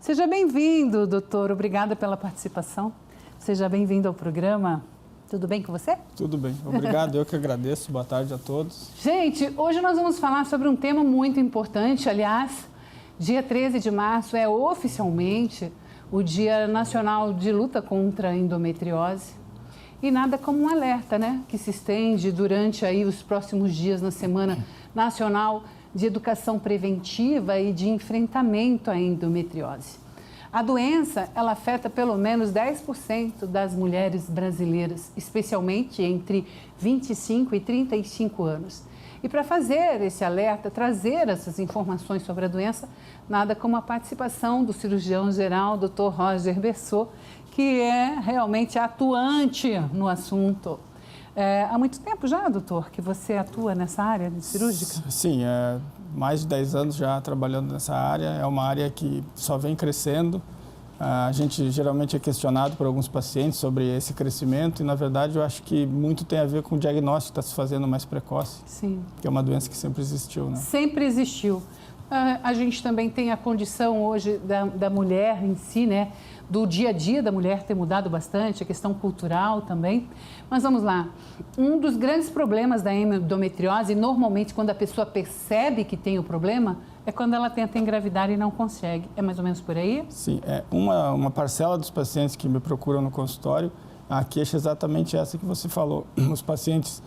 Seja bem-vindo, doutor. Obrigada pela participação. Seja bem-vindo ao programa. Tudo bem com você? Tudo bem. Obrigado. Eu que agradeço. Boa tarde a todos. Gente, hoje nós vamos falar sobre um tema muito importante. Aliás, dia 13 de março é oficialmente o Dia Nacional de Luta contra a Endometriose. E nada como um alerta, né? Que se estende durante aí os próximos dias na Semana Nacional de Educação Preventiva e de Enfrentamento à Endometriose. A doença, ela afeta pelo menos 10% das mulheres brasileiras, especialmente entre 25 e 35 anos. E para fazer esse alerta, trazer essas informações sobre a doença, nada como a participação do cirurgião geral, Dr. Roger Bessot, que é realmente atuante no assunto. Há muito tempo já, doutor, que você atua nessa área cirúrgica? Sim, mais de 10 anos já trabalhando nessa área. É uma área que só vem crescendo. A gente geralmente é questionado por alguns pacientes sobre esse crescimento e, na verdade, eu acho que muito tem a ver com o diagnóstico que está se fazendo mais precoce. Sim. Que é uma doença que sempre existiu, né? Sempre existiu. A gente também tem a condição hoje da mulher em si, né? Do dia a dia da mulher ter mudado bastante, a questão cultural também. Mas vamos lá. Um dos grandes problemas da endometriose, normalmente quando a pessoa percebe que tem o problema, é quando ela tenta engravidar e não consegue. É mais ou menos por aí? Sim, uma parcela dos pacientes que me procuram no consultório, a queixa é exatamente essa que você falou. Os pacientes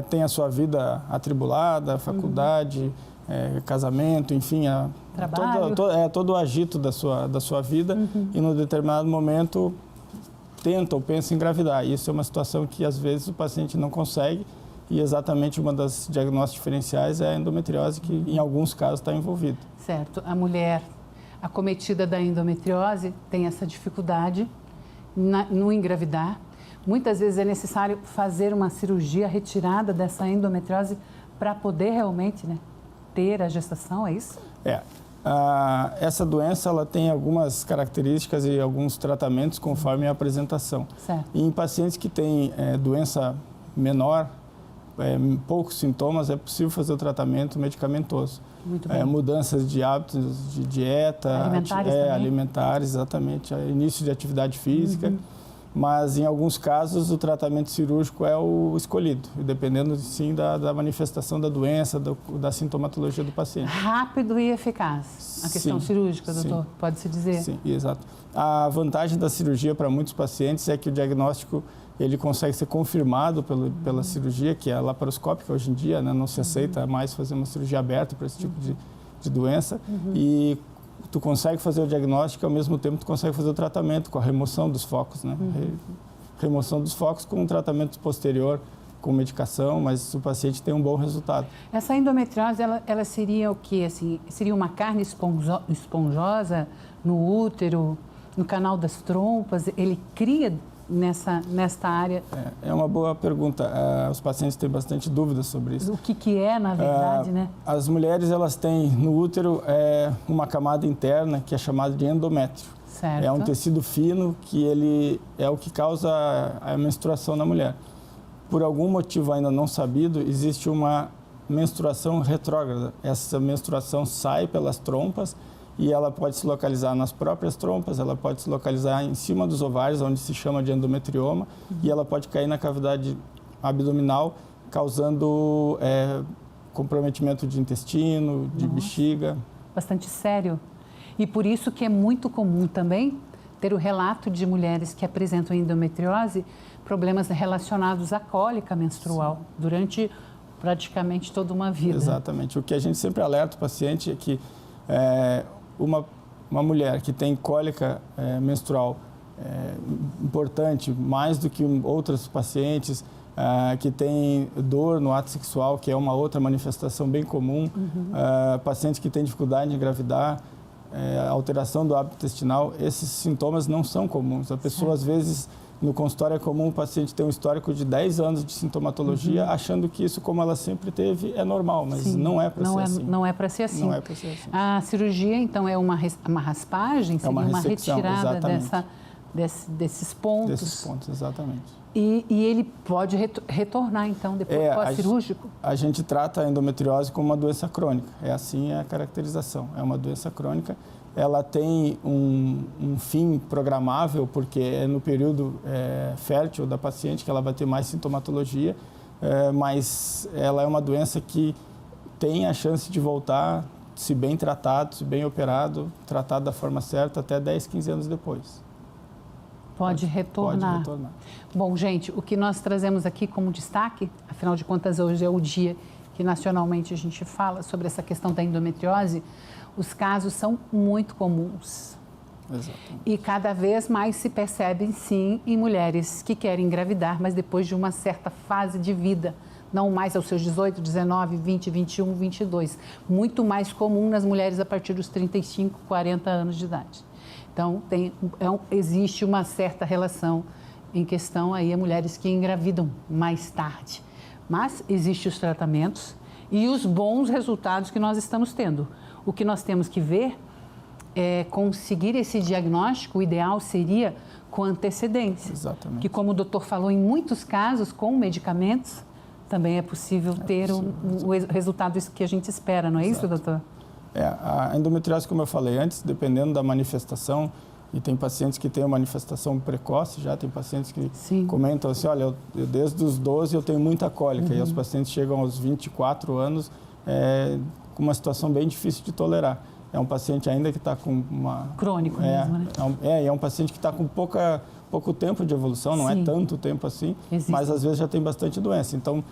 têm a sua vida atribulada, faculdade, casamento, enfim, todo o agito da sua vida e, num determinado momento, tenta ou pensa em engravidar. Isso é uma situação que, às vezes, o paciente não consegue e, exatamente, uma das diagnósticos diferenciais é a endometriose, que, em alguns casos, está envolvida. Certo. A mulher acometida da endometriose tem essa dificuldade no engravidar. Muitas vezes é necessário fazer uma cirurgia retirada dessa endometriose para poder realmente, né, ter a gestação, é isso? Essa doença ela tem algumas características e alguns tratamentos conforme a apresentação. Certo. E em pacientes que têm doença menor, poucos sintomas, é possível fazer o tratamento medicamentoso. Muito bem. Mudanças de hábitos de dieta, alimentares, exatamente, início de atividade física. Mas, em alguns casos, o tratamento cirúrgico é o escolhido, dependendo, sim, da manifestação da doença, da sintomatologia do paciente. Rápido e eficaz. A questão cirúrgica, doutor, pode-se dizer? Sim, exato. A vantagem da cirurgia para muitos pacientes é que o diagnóstico ele consegue ser confirmado pela cirurgia, que é a laparoscópica hoje em dia, né? Não se aceita mais fazer uma cirurgia aberta para esse tipo de doença. E tu consegue fazer o diagnóstico e, ao mesmo tempo, tu consegue fazer o tratamento com a remoção dos focos, né? Remoção dos focos com um tratamento posterior, com medicação, mas o paciente tem um bom resultado. Essa endometriose, ela seria o quê? Assim, seria uma carne esponjosa no útero, no canal das trompas? Ele cria nesta área? É uma boa pergunta. Os pacientes têm bastante dúvidas sobre isso. O que é, na verdade, né? As mulheres, elas têm no útero uma camada interna que é chamada de endométrio. Certo. É um tecido fino que ele é o que causa a menstruação na mulher. Por algum motivo ainda não sabido, existe uma menstruação retrógrada. Essa menstruação sai pelas trompas e ela pode se localizar nas próprias trompas, ela pode se localizar em cima dos ovários, onde se chama de endometrioma, e ela pode cair na cavidade abdominal, causando comprometimento de intestino, de bexiga. Bastante sério. E por isso que é muito comum também ter o relato de mulheres que apresentam endometriose, problemas relacionados à cólica menstrual, durante praticamente toda uma vida. Exatamente. O que a gente sempre alerta o paciente é que uma mulher que tem cólica menstrual importante, mais do que outros pacientes que têm dor no ato sexual, que é uma outra manifestação bem comum, pacientes que têm dificuldade em engravidar, alteração do hábito intestinal, esses sintomas não são comuns. A pessoa, às vezes, no consultório é comum o paciente ter um histórico de 10 anos de sintomatologia, achando que isso, como ela sempre teve, é normal, mas não é para ser assim. Não é para ser assim. Não é para ser assim. A cirurgia, então, é uma raspagem? Seria uma retirada desses pontos? Desses pontos, exatamente. E ele pode retornar, então, depois do pós-cirúrgico? A gente trata a endometriose como uma doença crônica. É assim a caracterização. É uma doença crônica ela tem um fim programável, porque é no período fértil da paciente que ela vai ter mais sintomatologia, mas ela é uma doença que tem a chance de voltar, se bem tratado, se bem operado, tratado da forma certa, até 10, 15 anos depois. Pode retornar. Pode retornar. Bom, gente, o que nós trazemos aqui como destaque, afinal de contas, hoje é o dia que nacionalmente a gente fala sobre essa questão da endometriose, os casos são muito comuns. Exatamente. E cada vez mais se percebem, sim, em mulheres que querem engravidar, mas depois de uma certa fase de vida, não mais aos seus 18, 19, 20, 21, 22. Muito mais comum nas mulheres a partir dos 35, 40 anos de idade. Então, existe uma certa relação em questão aí a mulheres que engravidam mais tarde. Mas existem os tratamentos e os bons resultados que nós estamos tendo. O que nós temos que ver é conseguir esse diagnóstico, o ideal seria com antecedência. Exatamente. Que, como o doutor falou, em muitos casos, com medicamentos, também é possível ter o resultado que a gente espera, não é isso, doutor? A endometriose, como eu falei antes, dependendo da manifestação, e tem pacientes que têm uma manifestação precoce já, tem pacientes que comentam assim, olha, eu desde os 12 eu tenho muita cólica, e os pacientes chegam aos 24 anos com uma situação bem difícil de tolerar. É um paciente ainda que está com uma... Crônico mesmo, né? É um paciente que está com pouco tempo de evolução, não é tanto tempo assim, mas às vezes já tem bastante doença. Então,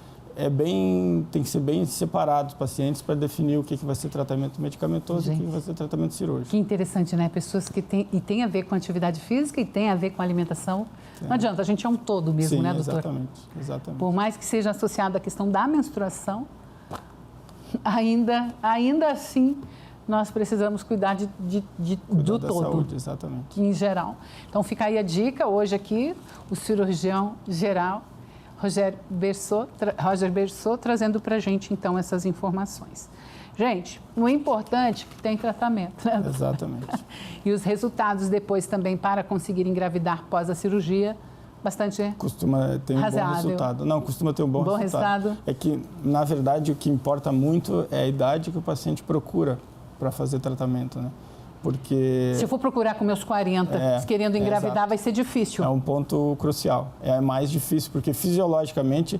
tem que ser bem separado os pacientes para definir o que vai ser tratamento medicamentoso e o que vai ser tratamento cirúrgico. Que interessante, né? Pessoas que tem a ver com atividade física e tem a ver com alimentação. Não adianta, a gente é um todo mesmo, né, doutor? Exatamente. Por mais que seja associado à questão da menstruação, ainda assim, nós precisamos cuidar do todo. Saúde, exatamente. Em geral. Então, fica aí a dica. Hoje aqui, o cirurgião geral, Roger Berçot, trazendo para a gente, então, essas informações. Gente, o importante é que tem tratamento, né? Exatamente. E os resultados depois também para conseguir engravidar pós a cirurgia, bastante costuma ter um razoável. bom resultado. Não, costuma ter um bom resultado. É que, na verdade, o que importa muito é a idade que o paciente procura para fazer tratamento, né? Porque... Se eu for procurar com meus 40, querendo engravidar, vai ser difícil. É um ponto crucial. É mais difícil, porque fisiologicamente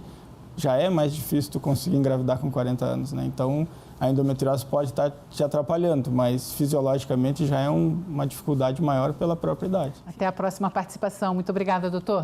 já é mais difícil tu conseguir engravidar com 40 anos, né? Então, a endometriose pode estar te atrapalhando, mas fisiologicamente já é uma dificuldade maior pela própria idade. Até a próxima participação. Muito obrigada, doutor.